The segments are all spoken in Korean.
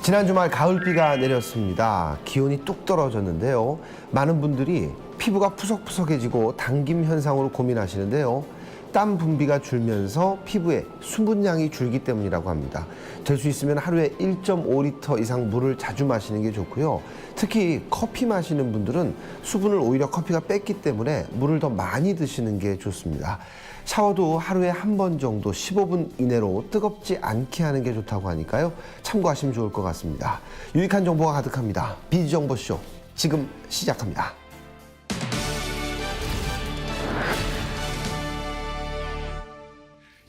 지난 주말 가을비가 내렸습니다. 기온이 뚝 떨어졌는데요. 많은 분들이 피부가 푸석푸석해지고 당김 현상으로 고민하시는데요. 땀 분비가 줄면서 피부에 수분량이 줄기 때문이라고 합니다. 될 수 있으면 하루에 1.5리터 이상 물을 자주 마시는 게 좋고요. 특히 커피 마시는 분들은 수분을 오히려 커피가 뺐기 때문에 물을 더 많이 드시는 게 좋습니다. 샤워도 하루에 한 번 정도 15분 이내로 뜨겁지 않게 하는 게 좋다고 하니까요. 참고하시면 좋을 것 같습니다. 유익한 정보가 가득합니다. 비지정보쇼 지금 시작합니다.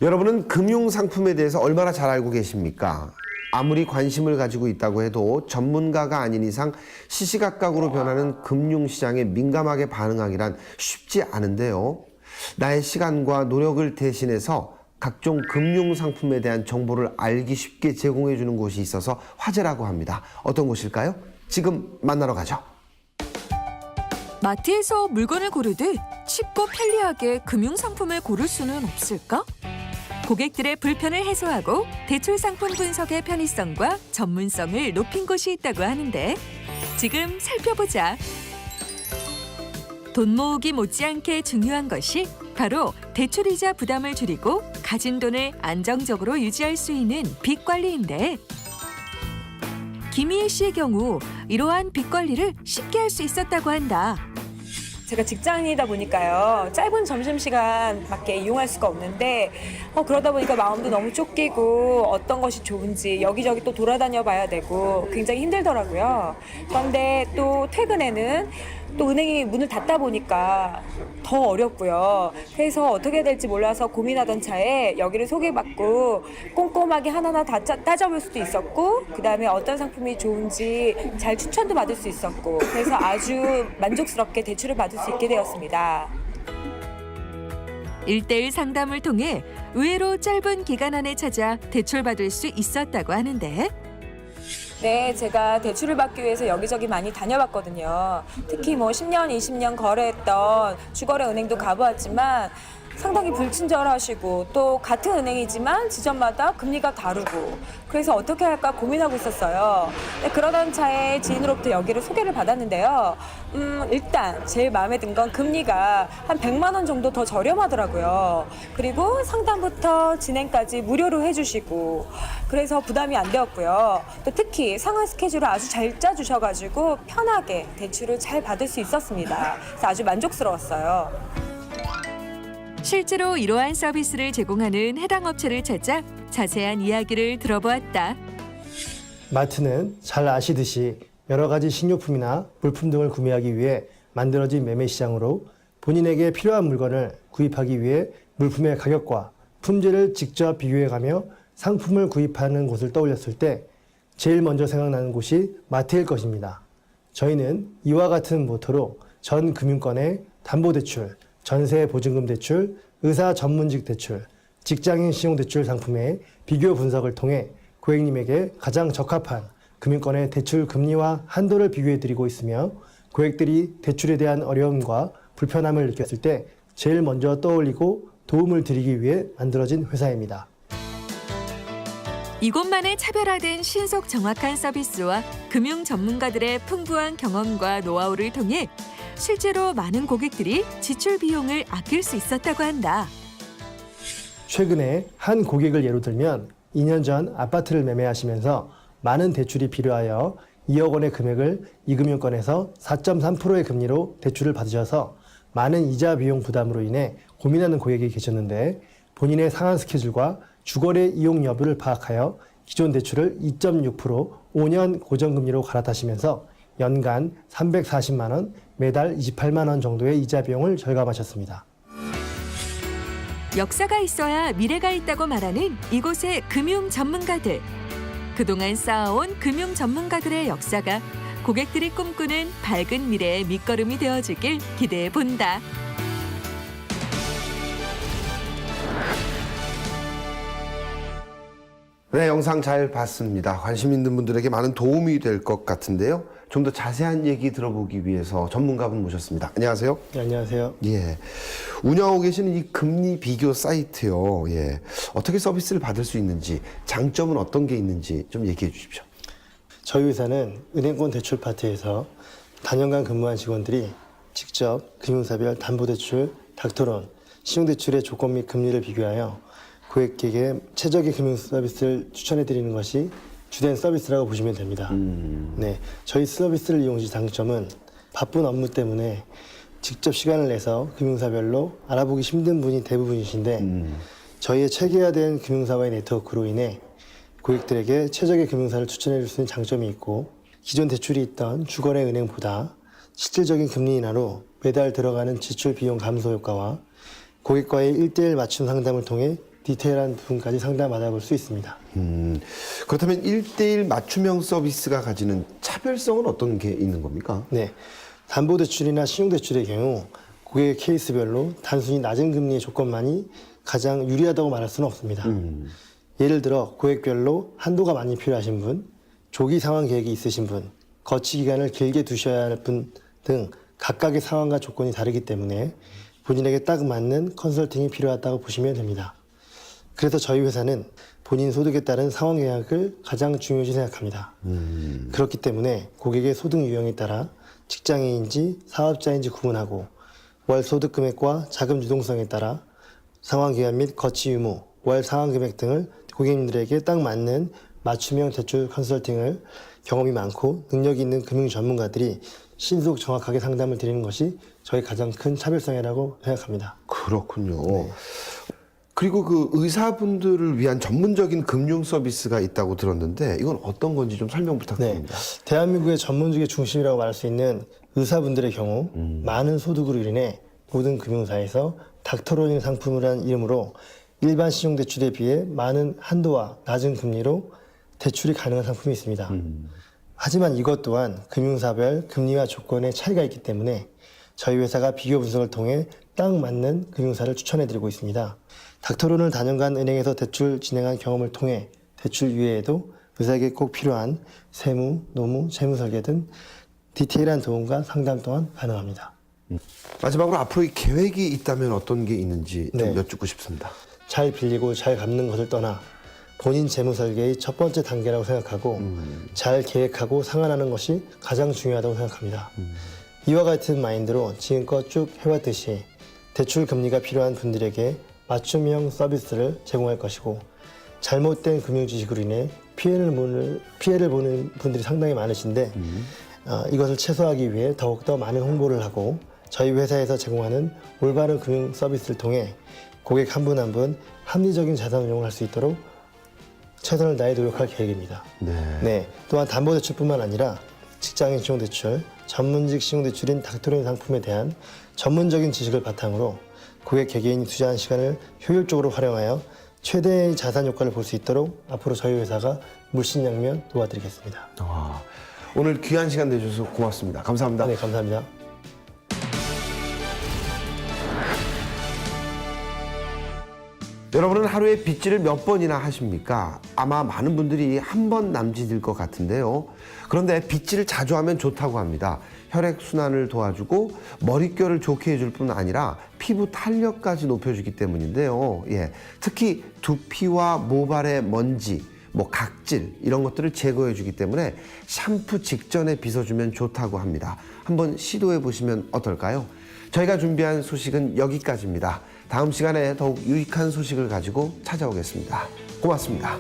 여러분은 금융상품에 대해서 얼마나 잘 알고 계십니까? 아무리 관심을 가지고 있다고 해도 전문가가 아닌 이상 시시각각으로 변하는 금융시장에 민감하게 반응하기란 쉽지 않은데요. 나의 시간과 노력을 대신해서 각종 금융상품에 대한 정보를 알기 쉽게 제공해주는 곳이 있어서 화제라고 합니다. 어떤 곳일까요? 지금 만나러 가죠. 마트에서 물건을 고르듯 쉽고 편리하게 금융상품을 고를 수는 없을까? 고객들의 불편을 해소하고 대출 상품 분석의 편의성과 전문성을 높인 곳이 있다고 하는데 지금 살펴보자. 돈 모으기 못지않게 중요한 것이 바로 대출이자 부담을 줄이고 가진 돈을 안정적으로 유지할 수 있는 빚 관리인데 김희애 씨의 경우 이러한 빚 관리를 쉽게 할 수 있었다고 한다. 제가 직장인이다 보니까요. 짧은 점심시간밖에 이용할 수가 없는데 그러다 보니까 마음도 너무 쫓기고 어떤 것이 좋은지 여기저기 또 돌아다녀 봐야 되고 굉장히 힘들더라고요. 그런데 또 퇴근에는 또 은행이 문을 닫다 보니까 더 어렵고요. 그래서 어떻게 해야 될지 몰라서 고민하던 차에 여기를 소개받고 꼼꼼하게 하나하나 다 따져볼 수도 있었고 그다음에 어떤 상품이 좋은지 잘 추천도 받을 수 있었고 그래서 아주 만족스럽게 대출을 받을 수 있게 되었습니다. 1:1 상담을 통해 의외로 짧은 기간 안에 찾아 대출받을 수 있었다고 하는데 네, 제가 대출을 받기 위해서 여기저기 많이 다녀봤거든요. 특히 10년, 20년 거래했던 주거래 은행도 가보았지만 상당히 불친절하시고 또 같은 은행이지만 지점마다 금리가 다르고 그래서 어떻게 할까 고민하고 있었어요. 그러던 차에 지인으로부터 여기를 소개를 받았는데요. 일단 제일 마음에 든 건 금리가 한 100만 원 정도 더 저렴하더라고요. 그리고 상담부터 진행까지 무료로 해주시고 그래서 부담이 안 되었고요. 또 특히 상환 스케줄을 아주 잘 짜주셔가지고 편하게 대출을 잘 받을 수 있었습니다. 그래서 아주 만족스러웠어요. 실제로 이러한 서비스를 제공하는 해당 업체를 찾아 자세한 이야기를 들어보았다. 마트는 잘 아시듯이 여러 가지 식료품이나 물품 등을 구매하기 위해 만들어진 매매 시장으로 본인에게 필요한 물건을 구입하기 위해 물품의 가격과 품질을 직접 비교해가며 상품을 구입하는 곳을 떠올렸을 때 제일 먼저 생각나는 곳이 마트일 것입니다. 저희는 이와 같은 모토로 전 금융권의 담보대출, 전세 보증금 대출, 의사 전문직 대출, 직장인 신용 대출 상품의 비교 분석을 통해 고객님에게 가장 적합한 금융권의 대출 금리와 한도를 비교해드리고 있으며 고객들이 대출에 대한 어려움과 불편함을 느꼈을 때 제일 먼저 떠올리고 도움을 드리기 위해 만들어진 회사입니다. 이곳만의 차별화된 신속 정확한 서비스와 금융 전문가들의 풍부한 경험과 노하우를 통해 실제로 많은 고객들이 지출 비용을 아낄 수 있었다고 한다. 최근에 한 고객을 예로 들면 2년 전 아파트를 매매하시면서 많은 대출이 필요하여 2억 원의 금액을 이금융권에서 4.3%의 금리로 대출을 받으셔서 많은 이자 비용 부담으로 인해 고민하는 고객이 계셨는데 본인의 상환 스케줄과 주거래 이용 여부를 파악하여 기존 대출을 2.6% 5년 고정금리로 갈아타시면서 연간 340만 원, 매달 28만 원 정도의 이자 비용을 절감하셨습니다. 역사가 있어야 미래가 있다고 말하는 이곳의 금융 전문가들. 그동안 쌓아온 금융 전문가들의 역사가 고객들이 꿈꾸는 밝은 미래의 밑거름이 되어주길 기대해 본다. 네, 영상 잘 봤습니다. 관심 있는 분들에게 많은 도움이 될 것 같은데요. 좀 더 자세한 얘기 들어보기 위해서 전문가분 모셨습니다. 안녕하세요. 네, 안녕하세요. 예. 운영하고 계시는 이 금리 비교 사이트요. 예. 어떻게 서비스를 받을 수 있는지, 장점은 어떤 게 있는지 좀 얘기해 주십시오. 저희 회사는 은행권 대출 파트에서 단연간 근무한 직원들이 직접 금융사별 담보대출, 닥터론, 신용대출의 조건 및 금리를 비교하여 고객에게 최적의 금융 서비스를 추천해 드리는 것이 주된 서비스라고 보시면 됩니다. 네, 저희 서비스를 이용 시 장점은 바쁜 업무 때문에 직접 시간을 내서 금융사별로 알아보기 힘든 분이 대부분이신데 저희의 체계화된 금융사와의 네트워크로 인해 고객들에게 최적의 금융사를 추천해 줄 수 있는 장점이 있고 기존 대출이 있던 주거래 은행보다 실질적인 금리 인하로 매달 들어가는 지출 비용 감소 효과와 고객과의 1:1 맞춤 상담을 통해 디테일한 부분까지 상담 받아볼 수 있습니다. 그렇다면 1:1 맞춤형 서비스가 가지는 차별성은 어떤 게 있는 겁니까? 네, 담보대출이나 신용대출의 경우 고객의 케이스별로 단순히 낮은 금리의 조건만이 가장 유리하다고 말할 수는 없습니다. 예를 들어 고객별로 한도가 많이 필요하신 분, 조기 상환 계획이 있으신 분, 거치 기간을 길게 두셔야 할 분 등 각각의 상황과 조건이 다르기 때문에 본인에게 딱 맞는 컨설팅이 필요하다고 보시면 됩니다. 그래서 저희 회사는 본인 소득에 따른 상환 계약을 가장 중요시 생각합니다. 그렇기 때문에 고객의 소득 유형에 따라 직장인인지 사업자인지 구분하고 월 소득 금액과 자금 유동성에 따라 상환 기간 및 거치 유무, 월 상환 금액 등을 고객님들에게 딱 맞는 맞춤형 대출 컨설팅을 경험이 많고 능력이 있는 금융 전문가들이 신속 정확하게 상담을 드리는 것이 저희 가장 큰 차별성이라고 생각합니다. 그렇군요. 그리고 그 의사분들을 위한 전문적인 금융 서비스가 있다고 들었는데 이건 어떤 건지 좀 설명 부탁드립니다. 대한민국의 전문직의 중심이라고 말할 수 있는 의사분들의 경우 많은 소득으로 인해 모든 금융사에서 닥터로닝 상품이라는 이름으로 일반 신용대출에 비해 많은 한도와 낮은 금리로 대출이 가능한 상품이 있습니다. 하지만 이것 또한 금융사별 금리와 조건의 차이가 있기 때문에 저희 회사가 비교 분석을 통해 딱 맞는 금융사를 추천해드리고 있습니다. 닥터론을 단연간 은행에서 대출 진행한 경험을 통해 대출 이외에도 의사에게 꼭 필요한 세무, 노무, 재무 설계 등 디테일한 도움과 상담 또한 가능합니다. 마지막으로 앞으로 이 계획이 있다면 어떤 게 있는지 좀 네. 여쭙고 싶습니다. 잘 빌리고 잘 갚는 것을 떠나 본인 재무 설계의 첫 번째 단계라고 생각하고 잘 계획하고 상환하는 것이 가장 중요하다고 생각합니다. 이와 같은 마인드로 지금껏 쭉 해왔듯이 대출 금리가 필요한 분들에게 맞춤형 서비스를 제공할 것이고 잘못된 금융 지식으로 인해 피해를 보는 분들이 상당히 많으신데 이것을 최소화하기 위해 더욱더 많은 홍보를 하고 저희 회사에서 제공하는 올바른 금융 서비스를 통해 고객 한 분 한 분 합리적인 자산 운용을 할 수 있도록 최선을 다해 노력할 계획입니다. 네. 또한 담보대출뿐만 아니라 직장인 신용대출, 전문직 신용대출인 닥터로닝 상품에 대한 전문적인 지식을 바탕으로 고객 개개인이 투자한 시간을 효율적으로 활용하여 최대의 자산 효과를 볼 수 있도록 앞으로 저희 회사가 물신양면 도와드리겠습니다. 오늘 귀한 시간 내주셔서 고맙습니다. 감사합니다. 네, 감사합니다. 여러분은 하루에 빗질을 몇 번이나 하십니까? 아마 많은 분들이 한 번 남짓일 것 같은데요. 그런데 빗질을 자주 하면 좋다고 합니다. 혈액순환을 도와주고 머릿결을 좋게 해줄 뿐 아니라 피부 탄력까지 높여주기 때문인데요. 예, 특히 두피와 모발의 먼지, 각질 이런 것들을 제거해주기 때문에 샴푸 직전에 빗어주면 좋다고 합니다. 한번 시도해 보시면 어떨까요? 저희가 준비한 소식은 여기까지입니다. 다음 시간에 더욱 유익한 소식을 가지고 찾아오겠습니다. 고맙습니다.